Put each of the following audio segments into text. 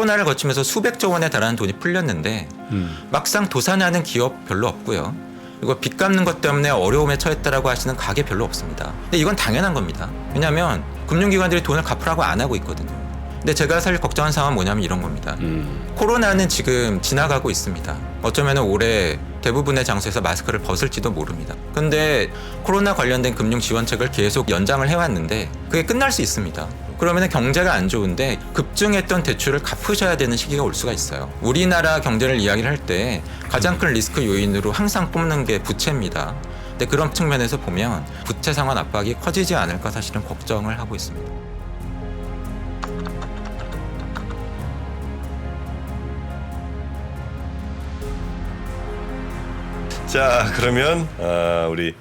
코로나를 거치면서 수백조 원에 달하는 돈이 풀렸는데 막상 도산하는 기업 별로 없고요. 그리고 빚 갚는 것 때문에 어려움에 처했다라고 하시는 가게 별로 없습니다. 근데 이건 당연한 겁니다. 왜냐하면 금융기관들이 돈을 갚으라고 안 하고 있거든요. 근데 제가 사실 걱정한 상황은 뭐냐면 이런 겁니다. 코로나는 지금 지나가고 있습니다. 어쩌면 올해 대부분의 장소에서 마스크를 벗을지도 모릅니다. 그런데 코로나 관련된 금융 지원책을 계속 연장을 해왔는데 그게 끝날 수 있습니다. 그러면 경제가 안 좋은데 급증했던 대출을 갚으셔야 되는 시기가 올 수가 있어요. 우리나라 경제를 이야기를 할 때 가장 큰 리스크 요인으로 항상 꼽는 게 부채입니다. 근데 그런 측면에서 보면 부채 상환 압박이 커지지 않을까 사실은 걱정을 하고 있습니다. 자, 그러면 우리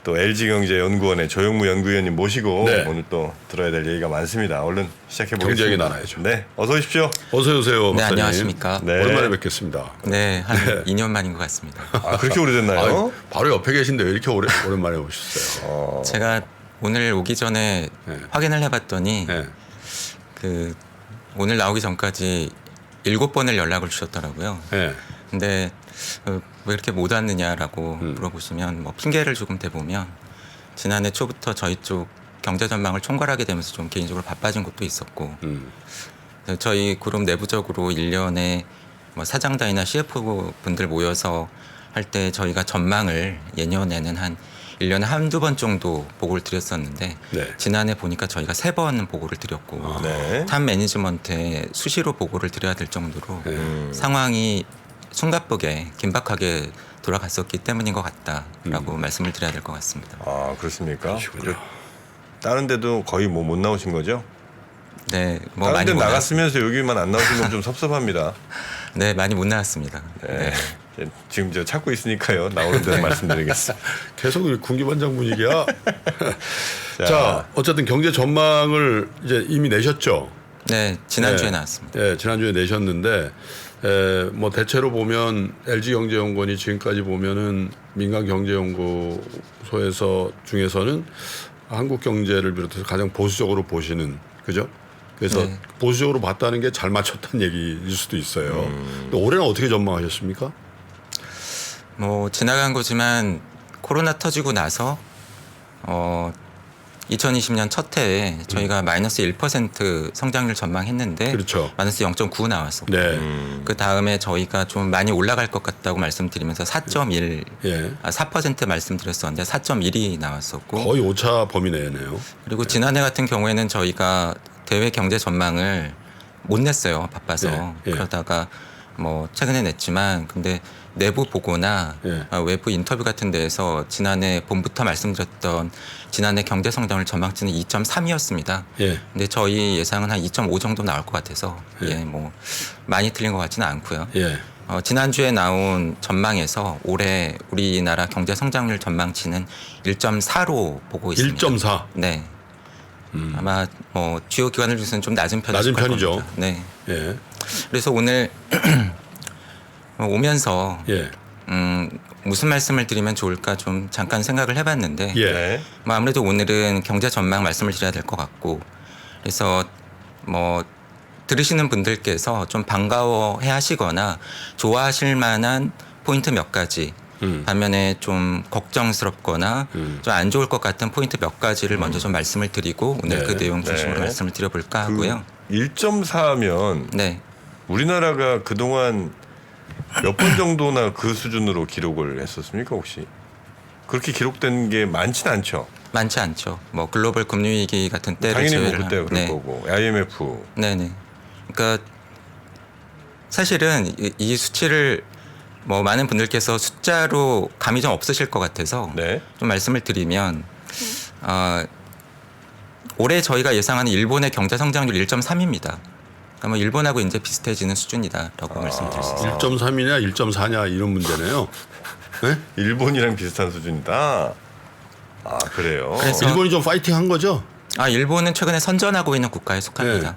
또 LG경제연구원의 조영무 연구위원님 모시고 네. 오늘 또 들어야 될 얘기가 많습니다. 얼른 시작해 보겠습니다. 경제 얘기 나눠야죠. 네, 어서 오십시오. 어서 오세요. 네, 박사님. 안녕하십니까. 네. 오랜만에 뵙겠습니다. 네, 한 2년 만인 것 같습니다. 아, 그렇게 오래됐나요? 아유, 바로 옆에 계신데 왜 이렇게 오랜만에 오셨어요? 제가 오늘 오기 전에 네. 확인을 해봤더니 네. 그 오늘 나오기 전까지 7번을 연락을 주셨더라고요. 네. 근데 왜 이렇게 못 왔느냐라고 물어보시면 뭐 핑계를 조금 대보면 지난해 초부터 저희 쪽 경제 전망을 총괄하게 되면서 좀 개인적으로 바빠진 것도 있었고 그래서 저희 그룹 내부적으로 1년에 뭐 사장단이나 CF 분들 모여서 할 때 저희가 전망을 예년에는 한 1년에 한두 번 정도 보고를 드렸었는데 네. 지난해 보니까 저희가 3번 보고를 드렸고 네. 탑 매니지먼트에 수시로 보고를 드려야 될 정도로 상황이 숨가쁘게 긴박하게 돌아갔었기 때문인 것 같다라고 말씀을 드려야 될 것 같습니다. 아, 그렇습니까? 그러시군요. 다른 데도 거의 뭐 못 나오신 거죠? 네, 뭐 다른 많이 데 못 나갔으면서 여기만 안 나오신 건 좀 섭섭합니다. 네, 많이 못 나왔습니다. 네. 지금 저 찾고 있으니까요. 나오는 대로 말씀드리겠습니다. 계속 군기반장 분위기야. 자, 어쨌든 경제 전망을 이제 이미 내셨죠. 네, 지난주에 네. 나왔습니다. 네, 지난주에 내셨는데 뭐 대체로 보면 LG경제연구원이 지금까지 보면은 민간 경제연구소에서 중에서는 한국 경제를 비롯해서 가장 보수적으로 보시는, 그죠? 그래서 네. 보수적으로 봤다는 게 잘 맞췄다는 얘기일 수도 있어요. 근데 올해는 어떻게 전망하셨습니까? 뭐 지나간 거지만 코로나 터지고 나서 2020년 첫 해에 저희가 마이너스 1% 성장률 전망했는데 그렇죠. 마이너스 0.9 나왔었고 네. 그 다음에 저희가 좀 많이 올라갈 것 같다고 말씀드리면서 4.1, 예. 4% 말씀드렸었는데 4.1이 나왔었고 거의 오차 범위 내네요. 그리고 지난해 같은 경우에는 저희가 대외 경제 전망을 못 냈어요. 바빠서. 네, 예. 그러다가 뭐 최근에 냈지만 근데 내부 보고나 예. 외부 인터뷰 같은 데에서 지난해 봄부터 말씀드렸던 지난해 경제 성장률 전망치는 2.3이었습니다. 예. 근데 저희 예상은 한 2.5 정도 나올 것 같아서 예. 뭐 많이 틀린 것 같지는 않고요. 예. 지난주에 나온 전망에서 올해 우리나라 경제 성장률 전망치는 1.4로 보고 있습니다. 1.4. 네. 아마 뭐 주요 기관을 중에서는 좀 낮은 편이 낮은 속할 편이죠. 겁니다. 네. 예. 그래서 오늘 오면서 예. 무슨 말씀을 드리면 좋을까 좀 잠깐 생각을 해봤는데 예. 네. 뭐 아무래도 오늘은 경제 전망 말씀을 드려야 될 것 같고 그래서 뭐 들으시는 분들께서 좀 반가워해 하시거나 좋아하실 만한 포인트 몇 가지 반면에 좀 걱정스럽거나 좀 안 좋을 것 같은 포인트 몇 가지를 먼저 좀 말씀을 드리고 오늘 네. 그 내용 중심으로 네. 말씀을 드려볼까 하고요. 1.4면 네. 우리나라가 그동안 몇 번 정도나 그 수준으로 기록을 했었습니까, 혹시? 그렇게 기록된 게 많지는 않죠. 많지 않죠. 뭐 글로벌 금융위기 같은 때를 당연히 뭐 제외를 그때 하면. 그럴 거고 IMF. 네네. 그러니까 사실은 이 수치를 뭐 많은 분들께서 숫자로 감이 좀 없으실 것 같아서 네. 좀 말씀을 드리면 올해 저희가 예상하는 일본의 경제 성장률 1.3입니다. 그러니까 뭐 일본하고 이제 비슷해지는 수준이다라고 말씀드릴 수 있습니다. 1.3이냐 1.4냐 이런 문제네요. 네? 일본이랑 비슷한 수준이다. 아, 그래요. 그래서 일본이 좀 파이팅한 거죠? 일본은 최근에 선전하고 있는 국가에 속합니다.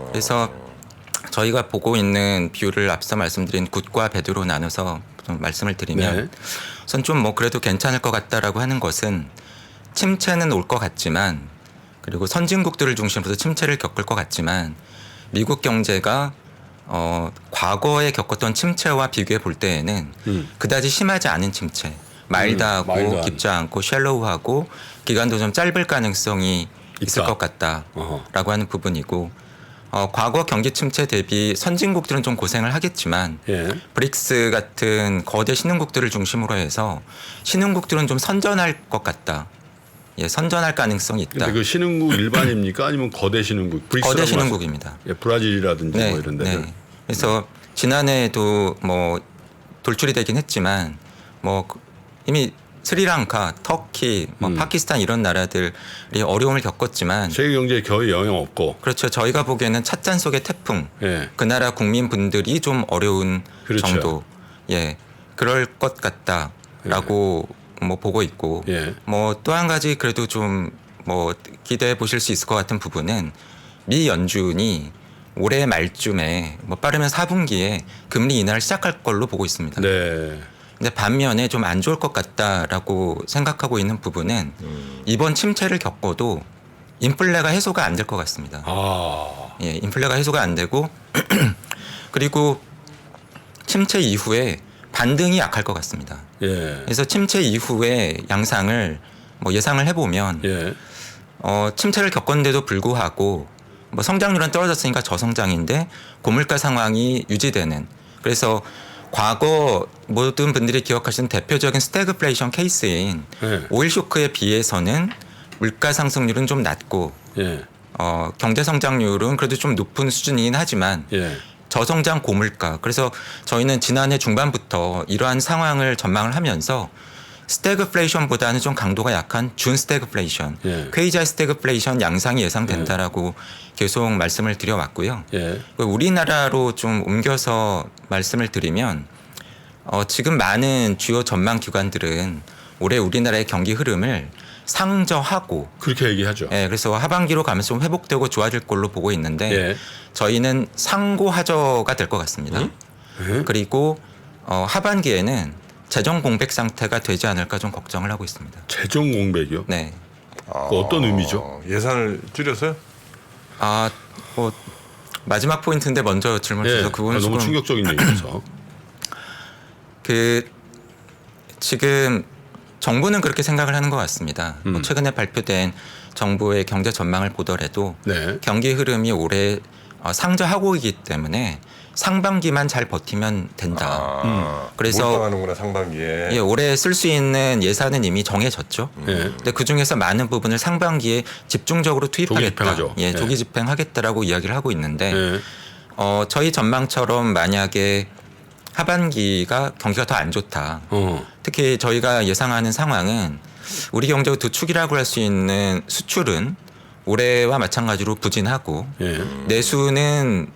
그래서 저희가 보고 있는 비율을 앞서 말씀드린 굿과 배드로 나눠서 좀 말씀을 드리면 네. 우선 좀 뭐 그래도 괜찮을 것 같다라고 하는 것은 침체는 올 것 같지만 그리고 선진국들을 중심으로 침체를 겪을 것 같지만 미국 경제가 과거에 겪었던 침체와 비교해 볼 때에는 그다지 심하지 않은 침체, 마일드하고 마일드한. 깊지 않고 샬로우하고 기간도 좀 짧을 가능성이 있을 있다. 것 같다라고 어허. 하는 부분이고 과거 경기 침체 대비 선진국들은 좀 고생을 하겠지만 예. 브릭스 같은 거대 신흥국들을 중심으로 해서 신흥국들은 좀 선전할 것 같다. 예, 선전할 가능성이 있다. 근데 그 신흥국 일반입니까? 아니면 거대 신흥국? 브릭스라고 거대 신흥국입니다. 예, 브라질이라든지 뭐 이런 데들. 그래서 지난해에도 뭐 돌출이 되긴 했지만 뭐 이미 스리랑카, 터키, 뭐 파키스탄 이런 나라들이 어려움을 겪었지만 세계 경제에 거의 영향 없고. 그렇죠. 저희가 보기에는 찻잔 속의 태풍. 예. 그 나라 국민분들이 좀 어려운 그렇죠. 정도. 예. 그럴 것 같다라고 뭐 보고 있고. 예. 뭐 또 한 가지 그래도 좀 뭐 기대해 보실 수 있을 것 같은 부분은 미 연준이 올해 말쯤에 뭐 빠르면 4분기에 금리 인하를 시작할 걸로 보고 있습니다. 네. 근데 반면에 좀 안 좋을 것 같다라고 생각하고 있는 부분은 이번 침체를 겪어도 인플레가 해소가 안 될 것 같습니다. 아. 예, 인플레가 해소가 안 되고 그리고 침체 이후에 반등이 약할 것 같습니다. 예. 그래서 침체 이후에 양상을 뭐 예상을 해보면 예. 침체를 겪었는데도 불구하고 뭐 성장률은 떨어졌으니까 저성장인데 고물가 상황이 유지되는 그래서 과거 모든 분들이 기억하시는 대표적인 스태그플레이션 케이스인 예. 오일 쇼크에 비해서는 물가 상승률은 좀 낮고 예. 경제 성장률은 그래도 좀 높은 수준이긴 하지만 예. 저성장 고물가. 그래서 저희는 지난해 중반부터 이러한 상황을 전망을 하면서 스태그플레이션보다는 좀 강도가 약한 준 스태그플레이션, 예. 퀘이자 스태그플레이션 양상이 예상된다라고 계속 말씀을 드려왔고요. 예. 우리나라로 좀 옮겨서 말씀을 드리면 지금 많은 주요 전망 기관들은 올해 우리나라의 경기 흐름을 상저하고 그렇게 얘기하죠. 예, 그래서 하반기로 가면서 좀 회복되고 좋아질 걸로 보고 있는데 예. 저희는 상고하저가 될 것 같습니다. 예? 그리고 하반기에는 재정 공백 상태가 되지 않을까 좀 걱정을 하고 있습니다. 재정 공백이요? 네. 그 어떤 의미죠? 예산을 줄여서요? 뭐 마지막 포인트인데 먼저 질문 주셔서 예. 그 부분은 너무 조금 충격적인 얘기라서. 지금 정부는 그렇게 생각을 하는 것 같습니다. 뭐 최근에 발표된 정부의 경제 전망을 보더라도 네. 경기 흐름이 올해 상저하고이기 때문에 상반기만 잘 버티면 된다. 그래서 몰빵하는구나 상반기에. 예, 올해 쓸 수 있는 예산은 이미 정해졌죠. 예. 근데 그 중에서 많은 부분을 상반기에 집중적으로 투입하겠다. 집행하죠. 예, 예. 조기 집행하겠다라고 이야기를 하고 있는데 예. 저희 전망처럼 만약에 하반기가 경기가 더 안 좋다. 특히 저희가 예상하는 상황은 우리 경제 두 축이라고 할 수 있는 수출은 올해와 마찬가지로 부진하고 예. 내수는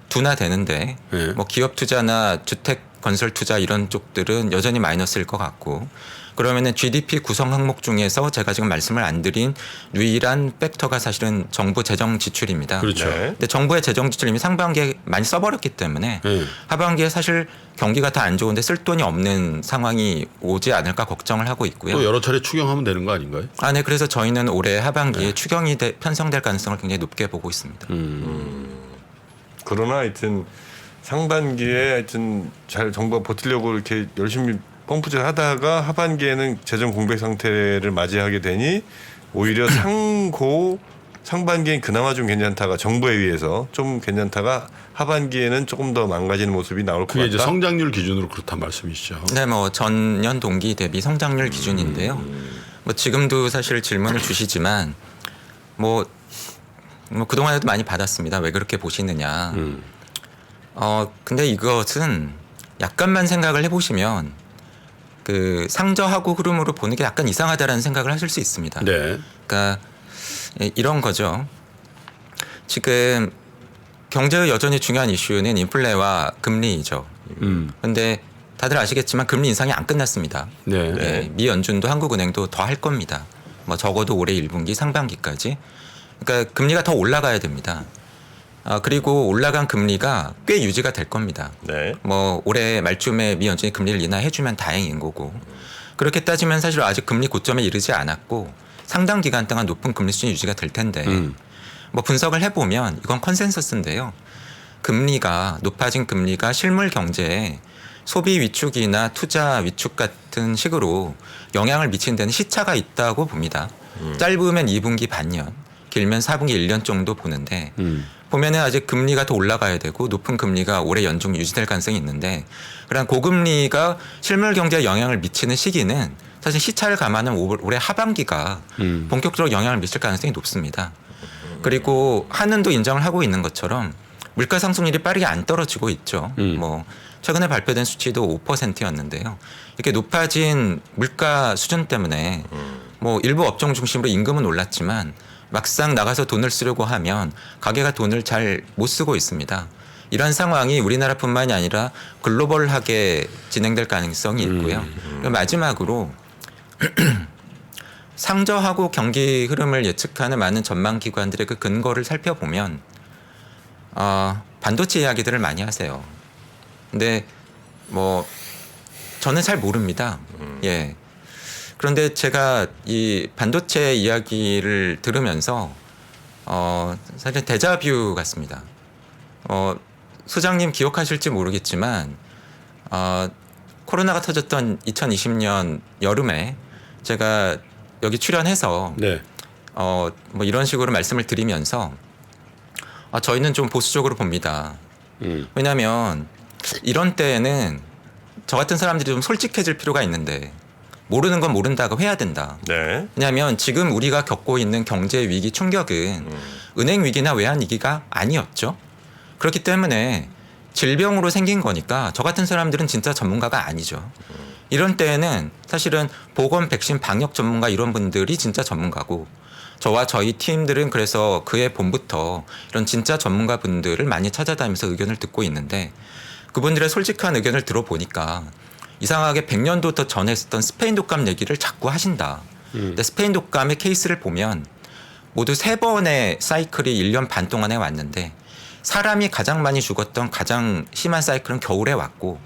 둔화되는데 예. 뭐 기업 투자나 주택 건설 투자 이런 쪽들은 여전히 마이너스일 것 같고 그러면은 GDP 구성 항목 중에서 제가 지금 말씀을 안 드린 유일한 팩터가 사실은 정부 재정 지출입니다. 그렇죠. 네. 근데 정부의 재정 지출 이미 상반기에 많이 써버렸기 때문에 예. 하반기에 사실 경기가 더 안 좋은데 쓸 돈이 없는 상황이 오지 않을까 걱정을 하고 있고요. 또 여러 차례 추경하면 되는 거 아닌가요? 네. 그래서 저희는 올해 하반기에 추경이 편성될 가능성을 굉장히 높게 보고 있습니다. 그러나 하여튼 상반기에 하여튼 잘 정부가 버티려고 이렇게 열심히 펌프질 하다가 하반기에는 재정 공백 상태를 맞이하게 되니 오히려 상반기엔 그나마 좀 괜찮다가 정부에 의해서 좀 괜찮다가 하반기에는 조금 더 망가지는 모습이 나올 것 그게 같다. 이제 성장률 기준으로 그렇단 말씀이시죠. 네, 뭐 전년 동기 대비 성장률 기준인데요. 뭐 지금도 사실 질문을 주시지만 뭐 그동안에도 많이 받았습니다. 왜 그렇게 보시느냐. 근데 이것은 약간만 생각을 해보시면 그 상저하고 흐름으로 보는 게 약간 이상하다라는 생각을 하실 수 있습니다. 네. 그러니까 이런 거죠. 지금 경제의 여전히 중요한 이슈는 인플레와 금리이죠. 그런데 다들 아시겠지만 금리 인상이 안 끝났습니다. 네. 예, 미 연준도 한국은행도 더 할 겁니다. 뭐 적어도 올해 1분기 상반기까지. 그러니까 금리가 더 올라가야 됩니다. 그리고 올라간 금리가 꽤 유지가 될 겁니다. 네. 뭐 올해 말쯤에 미 연준이 금리를 인하해주면 다행인 거고 그렇게 따지면 사실 아직 금리 고점에 이르지 않았고 상당 기간 동안 높은 금리 수준이 유지가 될 텐데 뭐 분석을 해보면 이건 컨센서스인데요. 금리가 높아진 금리가 실물 경제에 소비 위축이나 투자 위축 같은 식으로 영향을 미치는 데는 시차가 있다고 봅니다. 짧으면 2분기 반년, 길면 4분기 1년 정도 보는데 보면은 아직 금리가 더 올라가야 되고 높은 금리가 올해 연중 유지될 가능성이 있는데 그런 고금리가 실물 경제에 영향을 미치는 시기는 사실 시차를 감안하면 올해 하반기가 본격적으로 영향을 미칠 가능성이 높습니다. 그리고 한은도 인정을 하고 있는 것처럼 물가 상승률이 빠르게 안 떨어지고 있죠. 뭐 최근에 발표된 수치도 5%였는데요. 이렇게 높아진 물가 수준 때문에 뭐 일부 업종 중심으로 임금은 올랐지만 막상 나가서 돈을 쓰려고 하면 가게가 돈을 잘 못 쓰고 있습니다. 이런 상황이 우리나라뿐만이 아니라 글로벌하게 진행될 가능성이 있고요. 그리고 마지막으로 상저하고 경기 흐름을 예측하는 많은 전망 기관들의 그 근거를 살펴보면 반도체 이야기들을 많이 하세요. 근데 뭐 저는 잘 모릅니다. 예. 그런데 제가 이 반도체 이야기를 들으면서 사실 데자뷰 같습니다. 소장님 기억하실지 모르겠지만 코로나가 터졌던 2020년 여름에 제가 여기 출연해서 네. 뭐 이런 식으로 말씀을 드리면서 저희는 좀 보수적으로 봅니다. 왜냐하면 이런 때에는 저 같은 사람들이 좀 솔직해질 필요가 있는데 모르는 건 모른다고 해야 된다. 네. 왜냐하면 지금 우리가 겪고 있는 경제 위기 충격은 은행 위기나 외환 위기가 아니었죠. 그렇기 때문에 질병으로 생긴 거니까 저 같은 사람들은 진짜 전문가가 아니죠. 이런 때에는 사실은 보건, 백신, 방역 전문가 이런 분들이 진짜 전문가고 저와 저희 팀들은 그래서 그해 봄부터 이런 진짜 전문가 분들을 많이 찾아다니면서 의견을 듣고 있는데 그분들의 솔직한 의견을 들어보니까 이상하게 100년도 더 전에 했었던 스페인 독감 얘기를 자꾸 하신다. 근데 스페인 독감의 케이스를 보면 모두 3번의 사이클이 1년 반 동안에 왔는데 사람이 가장 많이 죽었던 가장 심한 사이클은 겨울에 왔고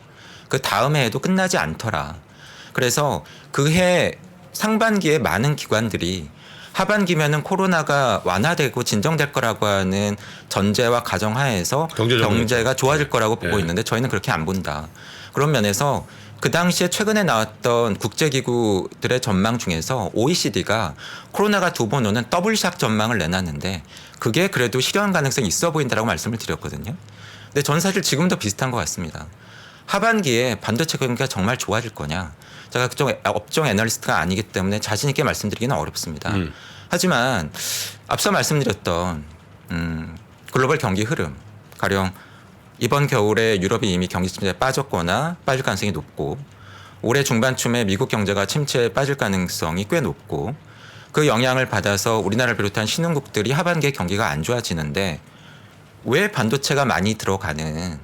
그 다음 해에도 끝나지 않더라. 그래서 그 해 상반기에 많은 기관들이 하반기면은 코로나가 완화되고 진정될 거라고 하는 전제와 가정하에서 경제가 좋아질 거라고 보고 있는데 저희는 그렇게 안 본다. 그런 면에서 그 당시에 최근에 나왔던 국제기구들의 전망 중에서 OECD가 코로나가 2번 오는 더블샷 전망을 내놨는데 그게 그래도 실현 가능성이 있어 보인다라고 말씀을 드렸거든요. 근데 저는 사실 지금도 비슷한 것 같습니다. 하반기에 반도체 경기가 정말 좋아질 거냐. 제가 그쪽 업종 애널리스트가 아니기 때문에 자신 있게 말씀드리기는 어렵습니다. 하지만 앞서 말씀드렸던 글로벌 경기 흐름, 가령 이번 겨울에 유럽이 이미 경기 침체에 빠졌거나 빠질 가능성이 높고 올해 중반쯤에 미국 경제가 침체에 빠질 가능성이 꽤 높고 그 영향을 받아서 우리나라를 비롯한 신흥국들이 하반기에 경기가 안 좋아지는데 왜 반도체가 많이 들어가는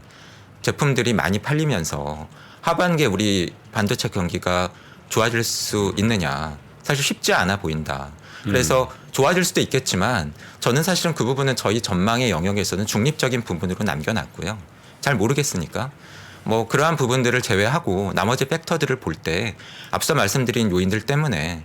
제품들이 많이 팔리면서 하반기에 우리 반도체 경기가 좋아질 수 있느냐. 사실 쉽지 않아 보인다. 그래서 좋아질 수도 있겠지만 저는 사실은 그 부분은 저희 전망의 영역에서는 중립적인 부분으로 남겨놨고요. 잘 모르겠으니까 뭐 그러한 부분들을 제외하고 나머지 팩터들을 볼 때 앞서 말씀드린 요인들 때문에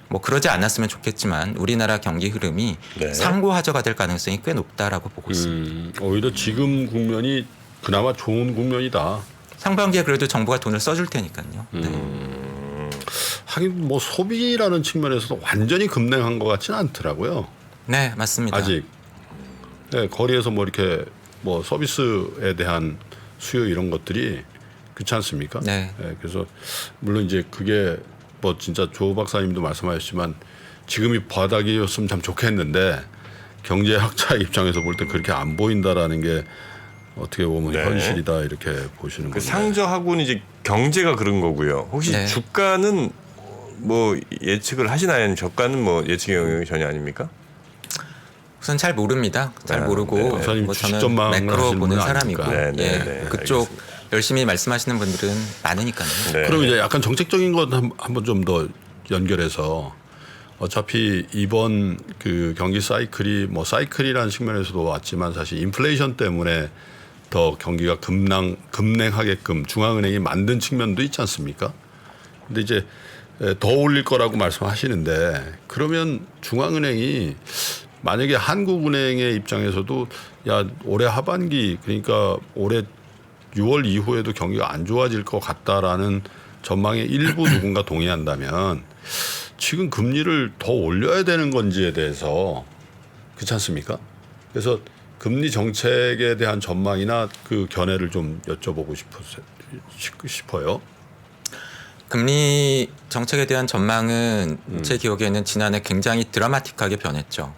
뭐 그러지 않았으면 좋겠지만 우리나라 경기 흐름이 상고하저가 될 가능성이 꽤 높다라고 보고 있습니다. 오히려 지금 국면이 그나마 좋은 국면이다. 상반기에 그래도 정부가 돈을 써줄 테니까요. 하긴 뭐 소비라는 측면에서도 완전히 급냉한 것 같지는 않더라고요. 네, 맞습니다. 아직 네, 거리에서 뭐 이렇게 뭐 서비스에 대한 수요 이런 것들이 그렇지 않습니까? 네. 네, 그래서 물론 이제 그게 뭐 진짜 조 박사님도 말씀하셨지만 지금이 바닥이었으면 참 좋겠는데 경제학자 입장에서 볼 때 그렇게 안 보인다라는 게 어떻게 보면 현실이다 이렇게 보시는 그 거죠. 상저하고는 이제 경제가 그런 거고요. 혹시 주가는 뭐 예측을 하시나요? 아니면 저가는 뭐 예측의 영역이 전혀 아닙니까? 우선 잘 모릅니다. 잘 모르고 뭐 저는 매크로 보는 사람이고 그쪽 열심히 말씀하시는 분들은 많으니까요. 그럼 이제 약간 정책적인 것 한번 좀 더 연결해서 어차피 이번 그 경기 사이클이 뭐 사이클이라는 측면에서도 왔지만 사실 인플레이션 때문에 더 경기가 급냉하게끔 중앙은행이 만든 측면도 있지 않습니까? 근데 이제 더 올릴 거라고 말씀하시는데 그러면 중앙은행이 만약에 한국은행의 입장에서도 야 올해 하반기 그러니까 올해 6월 이후에도 경기가 안 좋아질 것 같다라는 전망에 일부 누군가 동의한다면 지금 금리를 더 올려야 되는 건지에 대해서 그렇지 않습니까? 그래서 금리 정책에 대한 전망이나 그 견해를 좀 여쭤보고 싶어요. 금리 정책에 대한 전망은 제 기억에는 지난해 굉장히 드라마틱하게 변했죠.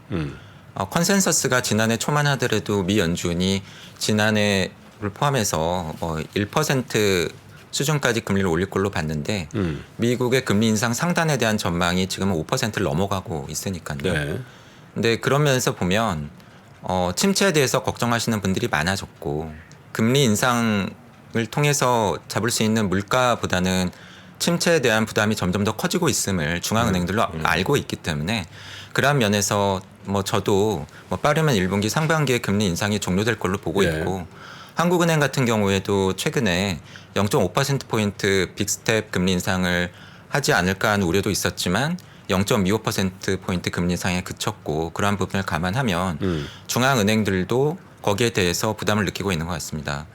컨센서스가 지난해 초만 하더라도 미 연준이 지난해를 포함해서 1% 수준까지 금리를 올릴 걸로 봤는데 미국의 금리 인상 상단에 대한 전망이 지금은 5%를 넘어가고 있으니까요. 네. 근데 그런 면에서 보면 침체에 대해서 걱정하시는 분들이 많아졌고 금리 인상을 통해서 잡을 수 있는 물가보다는 침체에 대한 부담이 점점 더 커지고 있음을 중앙은행들로 알고 있기 때문에 그러한 면에서 저도 빠르면 1분기 상반기에 금리 인상이 종료될 걸로 보고 예. 있고 한국은행 같은 경우에도 최근에 0.5%포인트 빅스텝 금리 인상을 하지 않을까 하는 우려도 있었지만 0.25%포인트 금리 인상에 그쳤고 그러한 부분을 감안하면 중앙은행들도 거기에 대해서 부담을 느끼고 있는 것 같습니다.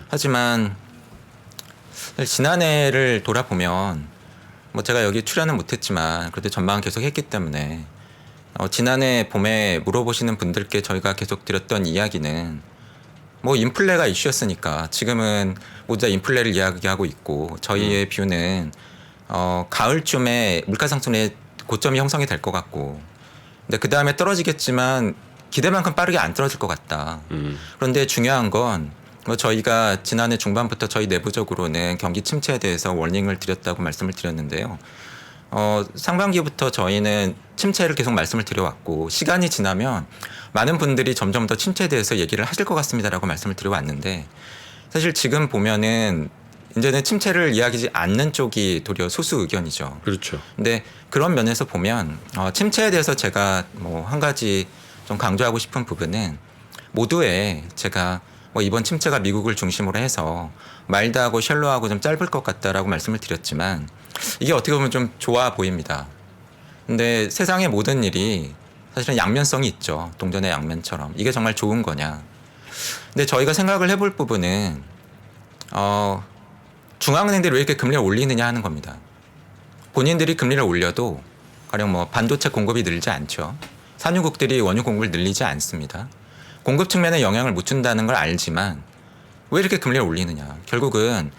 하지만 지난해를 돌아보면 제가 여기 출연은 못했지만 그래도 전망은 계속 했기 때문에 지난해 봄에 물어보시는 분들께 저희가 계속 드렸던 이야기는 인플레가 이슈였으니까 지금은 모두 다 인플레를 이야기하고 있고 저희의 뷰는 가을쯤에 물가상승의 고점이 형성이 될 것 같고 근데 그 다음에 떨어지겠지만 기대만큼 빠르게 안 떨어질 것 같다. 그런데 중요한 건 저희가 지난해 중반부터 저희 내부적으로는 경기 침체에 대해서 워닝을 드렸다고 말씀을 드렸는데요. 상반기부터 저희는 침체를 계속 말씀을 드려왔고 시간이 지나면 많은 분들이 점점 더 침체에 대해서 얘기를 하실 것 같습니다라고 말씀을 드려왔는데 사실 지금 보면은 이제는 침체를 이야기하지 않는 쪽이 도리어 소수 의견이죠. 그렇죠. 근데 그런 면에서 보면 침체에 대해서 제가 한 가지 좀 강조하고 싶은 부분은 모두의 제가 이번 침체가 미국을 중심으로 해서 마일드하고 셜로하고 좀 짧을 것 같다라고 말씀을 드렸지만 이게 어떻게 보면 좀 좋아 보입니다. 근데 세상의 모든 일이 사실은 양면성이 있죠. 동전의 양면처럼. 이게 정말 좋은 거냐. 근데 저희가 생각을 해볼 부분은 중앙은행들이 왜 이렇게 금리를 올리느냐 하는 겁니다. 본인들이 금리를 올려도 가령 반도체 공급이 늘지 않죠. 산유국들이 원유 공급을 늘리지 않습니다. 공급 측면에 영향을 못 준다는 걸 알지만 왜 이렇게 금리를 올리느냐. 결국은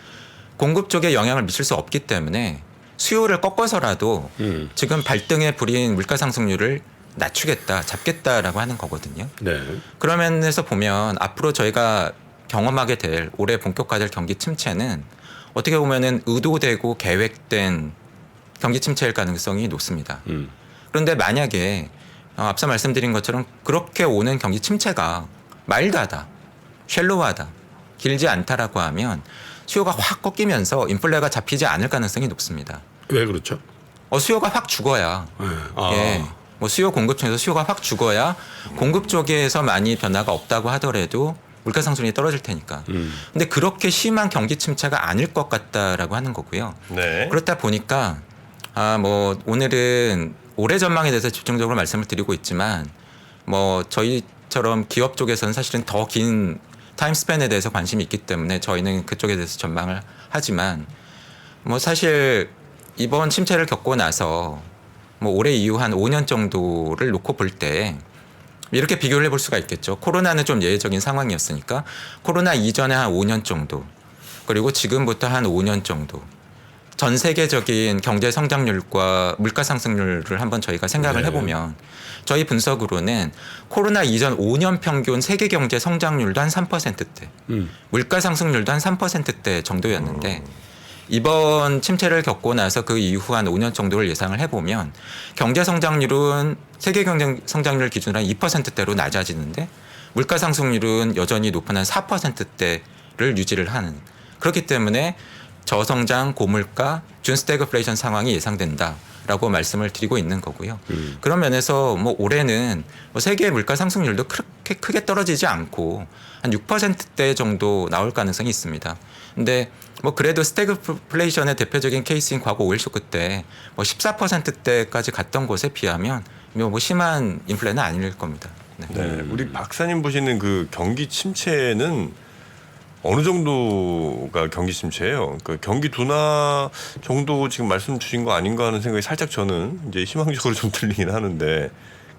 공급 쪽에 영향을 미칠 수 없기 때문에 수요를 꺾어서라도 지금 발등에 불인 물가 상승률을 낮추겠다, 잡겠다라고 하는 거거든요. 네. 그런 면에서 보면 앞으로 저희가 경험하게 될 올해 본격화될 경기 침체는 어떻게 보면은 의도되고 계획된 경기 침체일 가능성이 높습니다. 그런데 만약에 앞서 말씀드린 것처럼 그렇게 오는 경기 침체가 마일드하다, 쉘로우하다, 길지 않다라고 하면 수요가 확 꺾이면서 인플레가 잡히지 않을 가능성이 높습니다. 왜 그렇죠? 수요가 확 죽어야 예, 수요 공급 중에서 수요가 확 죽어야 공급 쪽에서 많이 변화가 없다고 하더라도 물가 상승률이 떨어질 테니까. 근데 그렇게 심한 경기 침체가 아닐 것 같다라고 하는 거고요. 네. 그렇다 보니까 오늘은 올해 전망에 대해서 집중적으로 말씀을 드리고 있지만 저희처럼 기업 쪽에서는 사실은 더 긴 타임스팬에 대해서 관심이 있기 때문에 저희는 그쪽에 대해서 전망을 하지만 사실 이번 침체를 겪고 나서 올해 이후 한 5년 정도를 놓고 볼 때 이렇게 비교를 해볼 수가 있겠죠. 코로나는 좀 예외적인 상황이었으니까 코로나 이전에 한 5년 정도 그리고 지금부터 한 5년 정도 전 세계적인 경제 성장률과 물가 상승률을 한번 저희가 생각을 해보면 저희 분석으로는 코로나 이전 5년 평균 세계 경제 성장률도 한 3%대, 물가 상승률도 한 3%대 정도였는데 이번 침체를 겪고 나서 그 이후 한 5년 정도를 예상을 해보면 경제 성장률은 세계 경제 성장률 기준으로 한 2%대로 낮아지는데 물가 상승률은 여전히 높은 한 4%대를 유지를 하는 그렇기 때문에 저성장, 고물가, 준스태그플레이션 상황이 예상된다라고 말씀을 드리고 있는 거고요. 그런 면에서 올해는 세계 물가 상승률도 그렇게 크게 떨어지지 않고 한 6%대 정도 나올 가능성이 있습니다. 근데 그래도 스태그플레이션의 대표적인 케이스인 과거 오일 쇼크 때 14%대까지 갔던 것에 비하면 뭐 심한 인플레는 아닐 겁니다. 네. 네. 우리 박사님 보시는 그 경기 침체는 어느 정도가 경기 침체예요? 그 경기 둔화 정도 지금 말씀 주신 거 아닌가 하는 생각이 살짝 저는 이제 희망적으로 좀 들리긴 하는데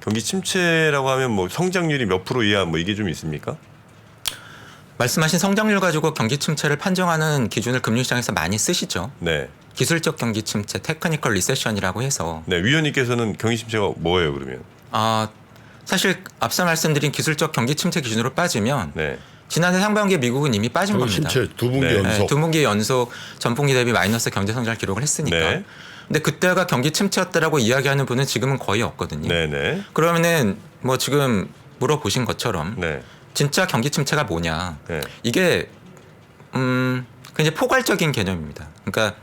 경기 침체라고 하면 뭐 성장률이 몇 프로 이하 뭐 이게 좀 있습니까? 말씀하신 성장률 가지고 경기 침체를 판정하는 기준을 금융시장에서 많이 쓰시죠. 네. 기술적 경기 침체, 테크니컬 리세션이라고 해서 네. 위원님께서는 경기 침체가 뭐예요, 그러면? 사실 앞서 말씀드린 기술적 경기 침체 기준으로 빠지면 네. 지난해 상반기에 미국은 이미 빠진 경기 겁니다. 침체 두 분기 네. 연속. 두 분기 연속 전분기 대비 마이너스 경제 성장을 기록을 했으니까. 네. 근데 그때가 경기 침체였다라고 이야기하는 분은 지금은 거의 없거든요. 네, 네. 그러면은 뭐 지금 물어보신 것처럼 네. 진짜 경기 침체가 뭐냐? 네. 이게 굉장히 포괄적인 개념입니다. 그러니까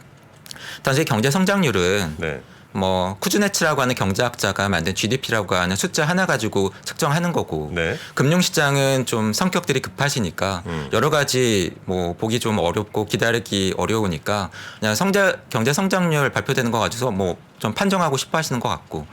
단지 경제 성장률은 네. 뭐 쿠즈네츠라고 하는 경제학자가 만든 GDP라고 하는 숫자 하나 가지고 측정하는 거고 네. 금융시장은 좀 성격들이 급하시니까 여러 가지 뭐 보기 좀 어렵고 기다리기 어려우니까 그냥 경제 성장률 발표되는 거 가지고 뭐 좀 판정하고 싶어 하시는 것 같고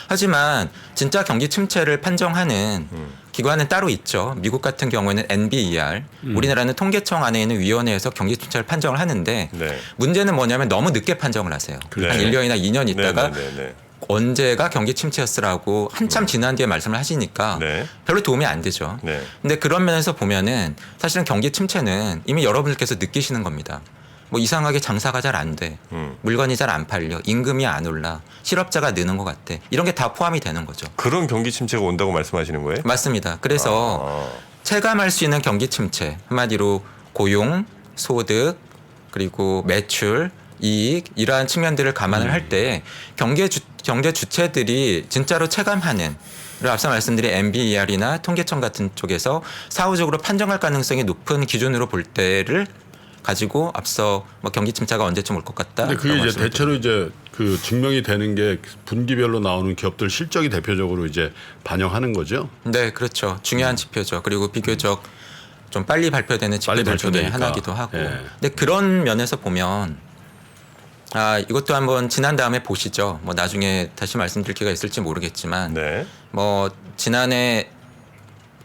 하지만 진짜 경기 침체를 판정하는 기관은 따로 있죠. 미국 같은 경우에는 NBER, 우리나라는 통계청 안에 있는 위원회에서 경기 침체를 판정을 하는데 네. 문제는 뭐냐면 너무 늦게 판정을 하세요. 네. 한 1년이나 2년 있다가 네, 네, 네, 네. 언제가 경기 침체였으라고 한참 지난 뒤에 말씀을 하시니까 네. 별로 도움이 안 되죠. 네. 근데 그런 면에서 보면은 사실은 경기 침체는 이미 여러분들께서 느끼시는 겁니다. 뭐 이상하게 장사가 잘 안 돼. 물건이 잘 안 팔려. 임금이 안 올라. 실업자가 느는 것 같아. 이런 게 다 포함이 되는 거죠. 그런 경기 침체가 온다고 말씀하시는 거예요? 맞습니다. 그래서 체감할 수 있는 경기 침체, 한마디로 고용, 소득, 그리고 매출, 이익 이러한 측면들을 감안을 할 때 경제 주체들이 진짜로 체감하는 앞서 말씀드린 NBER이나 통계청 같은 쪽에서 사후적으로 판정할 가능성이 높은 기준으로 볼 때를 가지고 앞서 뭐 경기 침체가 언제쯤 올 것 같다. 근데 그게 이제 대체로 이제 그 증명이 되는 게 분기별로 나오는 기업들 실적이 대표적으로 이제 반영하는 거죠. 네, 그렇죠. 중요한 지표죠. 그리고 비교적 좀 빨리 발표되는 지표들 중에 발표되니까. 하나기도 하고. 예. 근데 그런 면에서 보면 이것도 한번 지난 다음에 보시죠. 뭐 나중에 다시 말씀드릴 기회가 있을지 모르겠지만 네. 뭐 지난해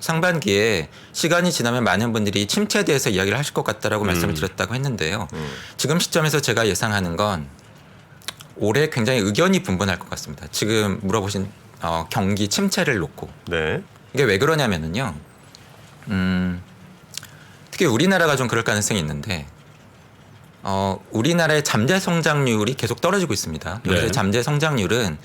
상반기에 시간이 지나면 많은 분들이 침체에 대해서 이야기를 하실 것 같다라고 말씀을 드렸다고 했는데요. 지금 시점에서 제가 예상하는 건 올해 굉장히 의견이 분분할 것 같습니다. 지금 물어보신 경기 침체를 놓고. 네. 이게 왜 그러냐면은요. 특히 우리나라가 좀 그럴 가능성이 있는데 우리나라의 잠재 성장률이 계속 떨어지고 있습니다. 네. 여기서 잠재 성장률은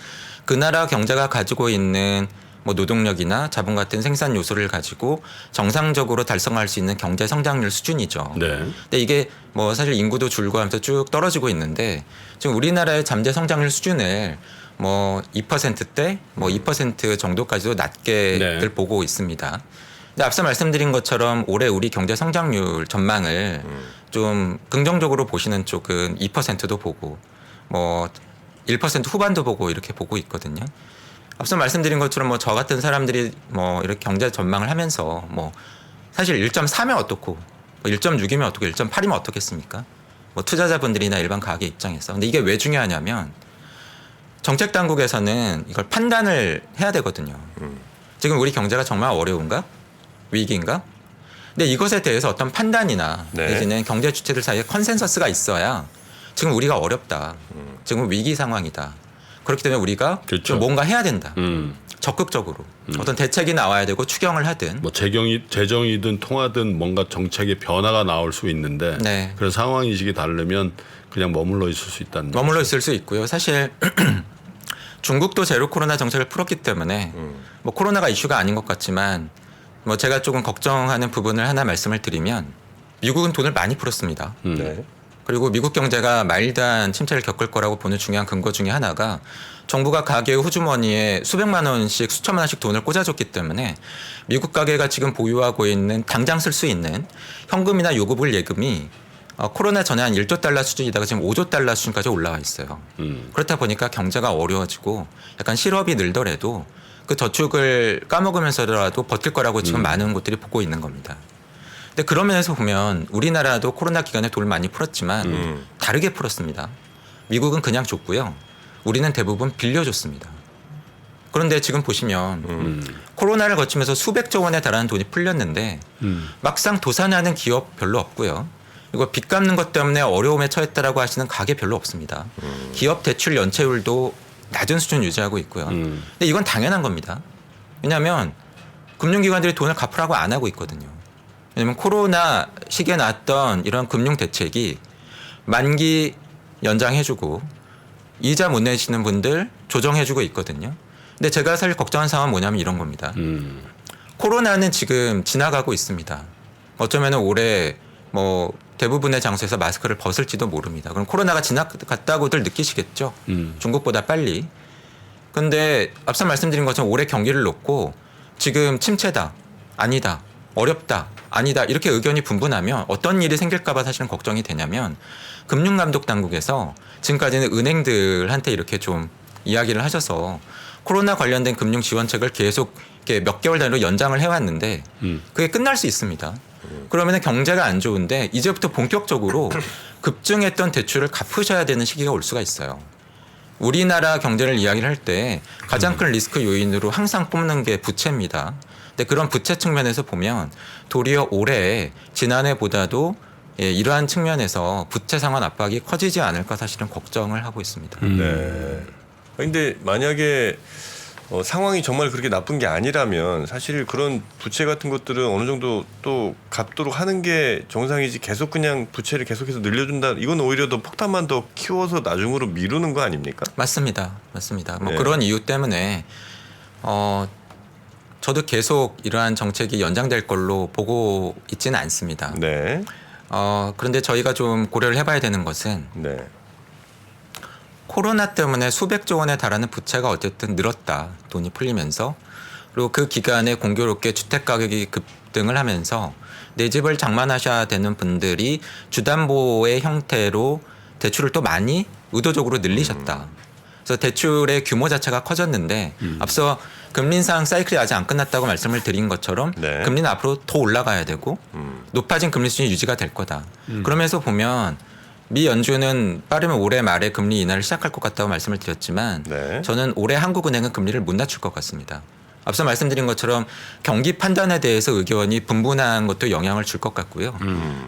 그 나라 경제가 가지고 있는 뭐 노동력이나 자본 같은 생산 요소를 가지고 정상적으로 달성할 수 있는 경제 성장률 수준이죠. 네. 근데 이게 뭐 사실 인구도 줄고 하면서 쭉 떨어지고 있는데 지금 우리나라의 잠재 성장률 수준을 뭐 2%대 뭐 2% 정도까지도 낮게들 네. 보고 있습니다. 근데 앞서 말씀드린 것처럼 올해 우리 경제 성장률 전망을 좀 긍정적으로 보시는 쪽은 2%도 보고 뭐 1% 후반도 보고 이렇게 보고 있거든요. 앞서 말씀드린 것처럼 뭐 저 같은 사람들이 뭐 이렇게 경제 전망을 하면서 뭐 사실 1.4면 어떻고 1.6이면 어떻고 1.8이면 어떻겠습니까? 뭐 투자자분들이나 일반 가게 입장에서. 근데 이게 왜 중요하냐면 정책 당국에서는 이걸 판단을 해야 되거든요. 지금 우리 경제가 정말 어려운가? 위기인가? 근데 이것에 대해서 어떤 판단이나 네. 내지는 경제 주체들 사이에 컨센서스가 있어야 지금 우리가 어렵다. 지금 위기 상황이다. 그렇기 때문에 우리가 그렇죠. 좀 뭔가 해야 된다. 음. 적극적으로 어떤 대책이 나와야 되고 추경을 하든. 뭐 재정이든 통화든 뭔가 정책의 변화가 나올 수 있는데 네. 그런 상황 인식이 다르면 그냥 머물러 있을 수 있다는. 머물러 있을 수 있고요. 사실 중국도 제로 코로나 정책을 풀었기 때문에 뭐 코로나가 이슈가 아닌 것 같지만 뭐 제가 조금 걱정하는 부분을 하나 말씀을 드리면 미국은 돈을 많이 풀었습니다. 네. 그리고 미국 경제가 마일드한 침체를 겪을 거라고 보는 중요한 근거 중에 하나가 정부가 가계 호주머니에 수백만 원씩 수천만 원씩 돈을 꽂아줬기 때문에 미국 가계가 지금 보유하고 있는 당장 쓸 수 있는 현금이나 요구불 예금이 코로나 전에 한 1조 달러 수준이다가 지금 5조 달러 수준까지 올라와 있어요. 그렇다 보니까 경제가 어려워지고 약간 실업이 늘더라도 그 저축을 까먹으면서라도 버틸 거라고 지금 많은 곳들이 보고 있는 겁니다. 근데 그런 면에서 보면 우리나라도 코로나 기간에 돈을 많이 풀었지만 다르게 풀었습니다. 미국은 그냥 줬고요. 우리는 대부분 빌려줬습니다. 그런데 지금 보시면 코로나를 거치면서 수백조 원에 달하는 돈이 풀렸는데 막상 도산하는 기업 별로 없고요. 그리고 빚 갚는 것 때문에 어려움에 처했다라고 하시는 가게 별로 없습니다. 기업 대출 연체율도 낮은 수준 유지하고 있고요. 근데 이건 당연한 겁니다. 왜냐하면 금융기관들이 돈을 갚으라고 안 하고 있거든요. 왜냐하면 코로나 시기에 나왔던 이런 금융 대책이 만기 연장해주고 이자 못 내시는 분들 조정해주고 있거든요. 근데 제가 사실 걱정한 상황은 뭐냐면 이런 겁니다. 코로나는 지금 지나가고 있습니다. 어쩌면 올해 뭐 대부분의 장소에서 마스크를 벗을지도 모릅니다. 그럼 코로나가 지나갔다고들 느끼시겠죠. 중국보다 빨리. 그런데 앞서 말씀드린 것처럼 올해 경기를 놓고 지금 침체다, 아니다, 어렵다, 아니다 이렇게 의견이 분분하면 어떤 일이 생길까 봐 사실은 걱정이 되냐면 금융감독당국에서 지금까지는 은행들한테 이렇게 좀 이야기를 하셔서 코로나 관련된 금융 지원책을 계속 이렇게 몇 개월 단위로 연장을 해왔는데 그게 끝날 수 있습니다. 그러면 경제가 안 좋은데 이제부터 본격적으로 급증했던 대출을 갚으셔야 되는 시기가 올 수가 있어요. 우리나라 경제를 이야기를 할 때 가장 큰 리스크 요인으로 항상 뽑는 게 부채입니다. 근데 그런 부채 측면에서 보면 도리어 올해 지난해보다도 이러한 측면에서 부채 상환 압박이 커지지 않을까 사실은 걱정을 하고 있습니다. 네. 근데 만약에 상황이 정말 그렇게 나쁜 게 아니라면 사실 그런 부채 같은 것들은 어느 정도 또 갚도록 하는 게 정상이지 계속 그냥 부채를 계속해서 늘려준다. 이건 오히려 더 폭탄만 더 키워서 나중으로 미루는 거 아닙니까? 맞습니다. 맞습니다. 뭐 네. 그런 이유 때문에 저도 계속 이러한 정책이 연장될 걸로 보고 있지는 않습니다. 네. 그런데 저희가 좀 고려를 해봐야 되는 것은 네. 코로나 때문에 수백조 원에 달하는 부채가 어쨌든 늘었다. 돈이 풀리면서. 그리고 그 기간에 공교롭게 주택 가격이 급등을 하면서 내 집을 장만하셔야 되는 분들이 주담보의 형태로 대출을 또 많이 의도적으로 늘리셨다. 그래서 대출의 규모 자체가 커졌는데 앞서 금리 인상 사이클이 아직 안 끝났다고 말씀을 드린 것처럼 네. 금리는 앞으로 더 올라가야 되고 높아진 금리 수준이 유지가 될 거다. 그러면서 보면 미 연준은 빠르면 올해 말에 금리 인하를 시작할 것 같다고 말씀을 드렸지만 네. 저는 올해 한국은행은 금리를 못 낮출 것 같습니다. 앞서 말씀드린 것처럼 경기 판단에 대해서 의견이 분분한 것도 영향을 줄 것 같고요.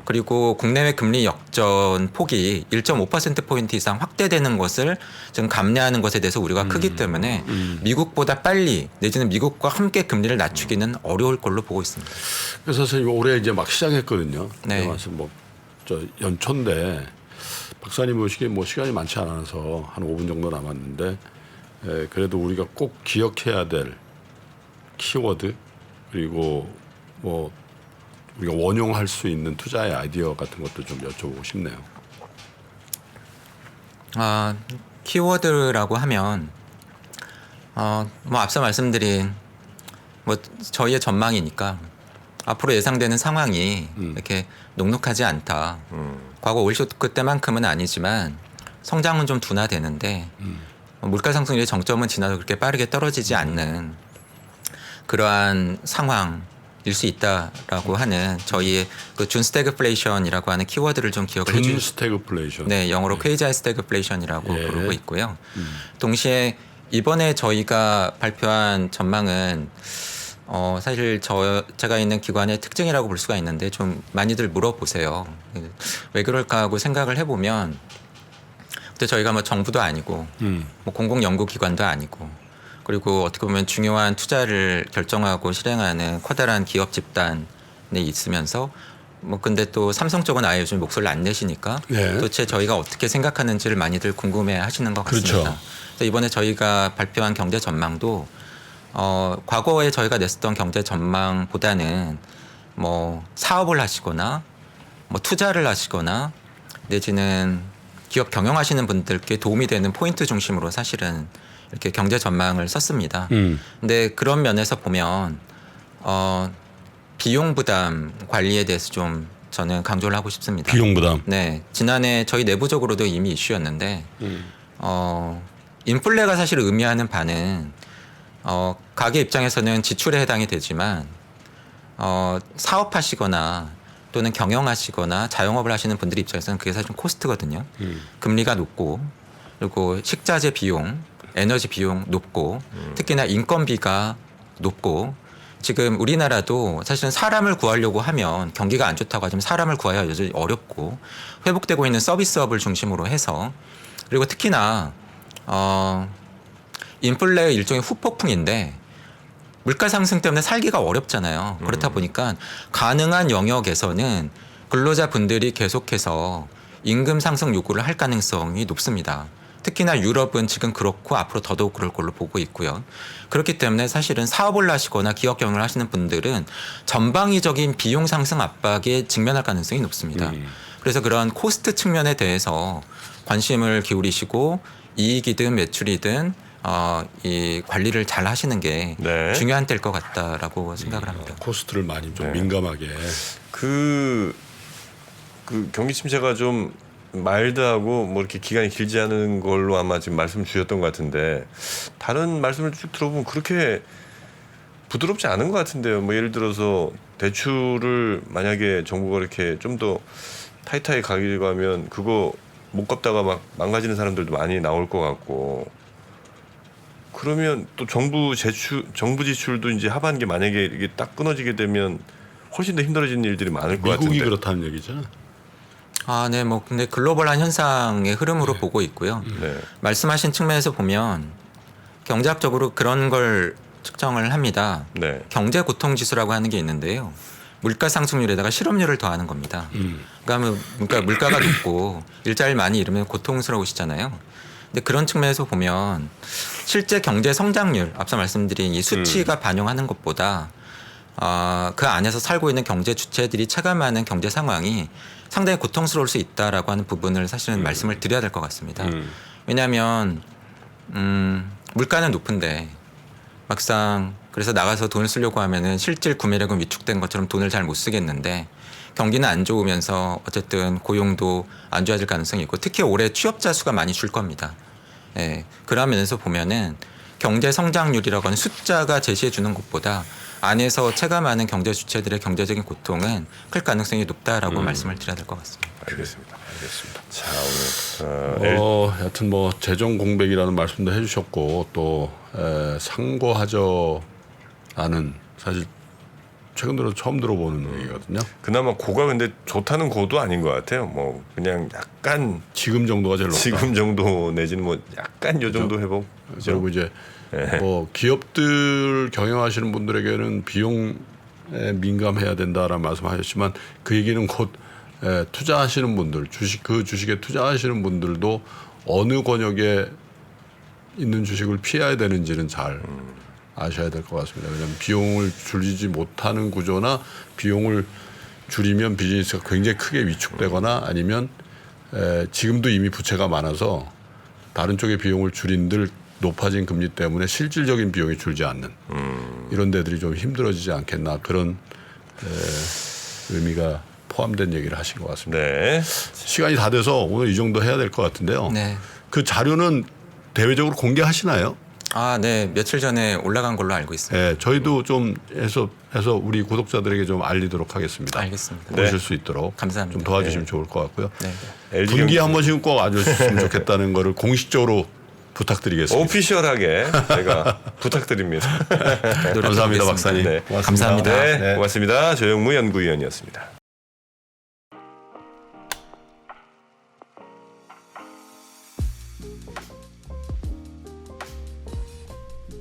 그리고 국내외 금리 역전 폭이 1.5%포인트 이상 확대되는 것을 지금 감내하는 것에 대해서 우려가 크기 때문에 미국보다 빨리 내지는 미국과 함께 금리를 낮추기는 어려울 걸로 보고 있습니다. 그래서 사실 올해 이제 막 시작했거든요. 네. 그래서 저 연초인데 박사님 모시기 뭐 시간이 많지 않아서 한 5분 정도 남았는데 그래도 우리가 꼭 기억해야 될 키워드 그리고 뭐 우리가 원용할 수 있는 투자의 아이디어 같은 것도 좀 여쭤보고 싶네요. 키워드라고 하면 뭐 앞서 말씀드린 뭐 저희의 전망이니까 앞으로 예상되는 상황이 이렇게 녹록하지 않다. 과거 올쇼크 때만큼은 아니지만 성장은 좀 둔화되는데 물가 상승률의 정점은 지나도 그렇게 빠르게 떨어지지 않는 그러한 상황일 수 있다라고 하는 저희의 그 준 스태그플레이션이라고 하는 키워드를 좀 기억을 준 해주시면 스태그플레이션. 네, 영어로 퀘이지 스태그플레이션이라고 예. 부르고 있고요. 동시에 이번에 저희가 발표한 전망은 사실 제가 있는 기관의 특징이라고 볼 수가 있는데 좀 많이들 물어보세요. 왜 그럴까 하고 생각을 해보면 근데 저희가 뭐 정부도 아니고 뭐 공공연구기관도 아니고 그리고 어떻게 보면 중요한 투자를 결정하고 실행하는 커다란 기업 집단에 있으면서 뭐 근데 또 삼성 쪽은 아예 요즘 목소리를 안 내시니까 네. 도대체 저희가 어떻게 생각하는지를 많이들 궁금해 하시는 것 같습니다. 그렇죠. 그래서 이번에 저희가 발표한 경제 전망도 과거에 저희가 냈었던 경제 전망보다는 뭐 사업을 하시거나 뭐 투자를 하시거나 내지는 기업 경영하시는 분들께 도움이 되는 포인트 중심으로 사실은 이렇게 경제 전망을 썼습니다. 근데 그런 면에서 보면 비용 부담 관리에 대해서 좀 저는 강조를 하고 싶습니다. 비용 부담. 네, 지난해 저희 내부적으로도 이미 이슈였는데 인플레가 사실 의미하는 바는 가게 입장에서는 지출에 해당이 되지만 사업하시거나 또는 경영하시거나 자영업을 하시는 분들 입장에서는 그게 사실 좀 코스트거든요. 금리가 높고 그리고 식자재 비용 에너지 비용 높고 특히나 인건비가 높고 지금 우리나라도 사실은 사람을 구하려고 하면 경기가 안 좋다고 하지만 사람을 구하기가 여전히 어렵고 회복되고 있는 서비스업을 중심으로 해서 그리고 특히나 인플레의 일종의 후폭풍인데 물가 상승 때문에 살기가 어렵잖아요. 그렇다 보니까 가능한 영역에서는 근로자 분들이 계속해서 임금 상승 요구를 할 가능성이 높습니다. 특히나 유럽은 지금 그렇고 앞으로 더더욱 그럴 걸로 보고 있고요. 그렇기 때문에 사실은 사업을 하시거나 기업 경영을 하시는 분들은 전방위적인 비용 상승 압박에 직면할 가능성이 높습니다. 그래서 그런 코스트 측면에 대해서 관심을 기울이시고 이익이든 매출이든 이 관리를 잘 하시는 게 네. 중요한 때일 것 같다라고 생각을 합니다. 코스트를 많이 좀 네. 민감하게. 그 경기 침체가 좀 마일드하고 뭐 이렇게 기간이 길지 않은 걸로 아마 지금 말씀 주셨던 것 같은데 다른 말씀을 쭉 들어보면 그렇게 부드럽지 않은 것 같은데요. 뭐 예를 들어서 대출을 만약에 정부가 이렇게 좀 더 타이트하게 가기로 하면 그거 못 갚다가 막 망가지는 사람들도 많이 나올 것 같고 그러면 또 정부 지출도 이제 하반기 만약에 이게 딱 끊어지게 되면 훨씬 더 힘들어지는 일들이 많을 것 같은데. 미국이 그렇다는 얘기죠. 네, 뭐 근데 글로벌한 현상의 흐름으로 보고 있고요. 네. 말씀하신 측면에서 보면 경제학적으로 그런 걸 측정을 합니다. 네. 경제 고통 지수라고 하는 게 있는데요. 물가 상승률에다가 실업률을 더하는 겁니다. 그러니까 물가가 높고 일자리를 많이 잃으면 고통스러우시잖아요. 근데 그런 측면에서 보면 실제 경제 성장률 앞서 말씀드린 이 수치가 반영하는 것보다 그 안에서 살고 있는 경제 주체들이 체감하는 경제 상황이 상당히 고통스러울 수 있다라고 하는 부분을 사실은 말씀을 드려야 될 것 같습니다. 왜냐하면 물가는 높은데 막상 그래서 나가서 돈을 쓰려고 하면은 실질 구매력은 위축된 것처럼 돈을 잘 못 쓰겠는데 경기는 안 좋으면서 어쨌든 고용도 안 좋아질 가능성이 있고 특히 올해 취업자 수가 많이 줄 겁니다. 예, 그런 면에서 보면은 경제 성장률이라고 하는 숫자가 제시해 주는 것보다 안에서 체감하는 경제 주체들의 경제적인 고통은 클 가능성이 높다라고 말씀을 드려야 될 것 같습니다. 알겠습니다. 자 오늘 여튼 뭐 재정 공백이라는 말씀도 해주셨고 또 상고하저라는 사실 최근 들어 처음 들어보는 얘기거든요. 그나마 고가 근데 좋다는 고도 아닌 것 같아요. 뭐 그냥 약간 지금 정도가 제일 높다. 지금 정도 내지는 뭐 약간 요 정도 회복. 그리고 이제 뭐 기업들 경영하시는 분들에게는 비용에 민감해야 된다라는 말씀하셨지만 그 얘기는 곧 투자하시는 분들 주식에 투자하시는 분들도 어느 권역에 있는 주식을 피해야 되는지는 잘 아셔야 될 것 같습니다. 왜냐하면 비용을 줄이지 못하는 구조나 비용을 줄이면 비즈니스가 굉장히 크게 위축되거나 아니면 지금도 이미 부채가 많아서 다른 쪽의 비용을 줄인들 높아진 금리 때문에 실질적인 비용이 줄지 않는 이런 데들이 좀 힘들어지지 않겠나 그런 의미가 포함된 얘기를 하신 것 같습니다. 네. 시간이 다 돼서 오늘 이 정도 해야 될 것 같은데요. 네. 그 자료는 대외적으로 공개하시나요? 네. 며칠 전에 올라간 걸로 알고 있습니다. 네, 저희도 좀 해서 우리 구독자들에게 좀 알리도록 하겠습니다. 알겠습니다. 보실 네. 수 있도록 감사합니다. 좀 도와주시면 좋을 것 같고요. 네. LG 분기 경기 한 번씩은 꼭 와주셨으면 좋겠다는 거를 공식적으로 부탁드리겠습니다. 오피셜하게 제가 부탁드립니다. 감사합니다, 노력하겠습니다. 박사님. 네. 고맙습니다. 감사합니다. 네, 고맙습니다. 조영무 연구위원이었습니다.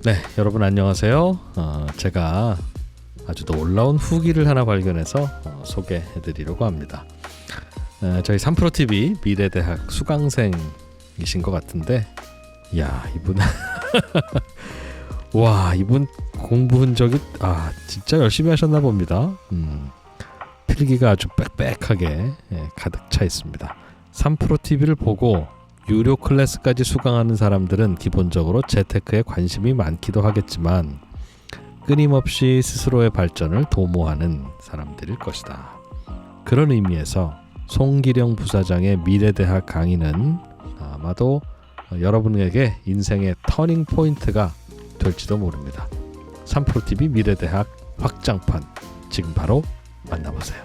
네, 여러분 안녕하세요. 제가 아주 놀라운 후기를 하나 발견해서 소개해드리려고 합니다. 저희 3프로TV 미래대학 수강생이신 것 같은데 이야 이분 와 이분 공부 흔적이 진짜 열심히 하셨나 봅니다. 필기가 아주 빽빽하게 가득 차 있습니다. 3프로TV를 보고 유료 클래스까지 수강하는 사람들은 기본적으로 재테크에 관심이 많기도 하겠지만 끊임없이 스스로의 발전을 도모하는 사람들일 것이다. 그런 의미에서 송기령 부사장의 미래대학 강의는 아마도 여러분에게 인생의 터닝 포인트가 될지도 모릅니다. 3프로TV 미래대학 확장판 지금 바로 만나보세요.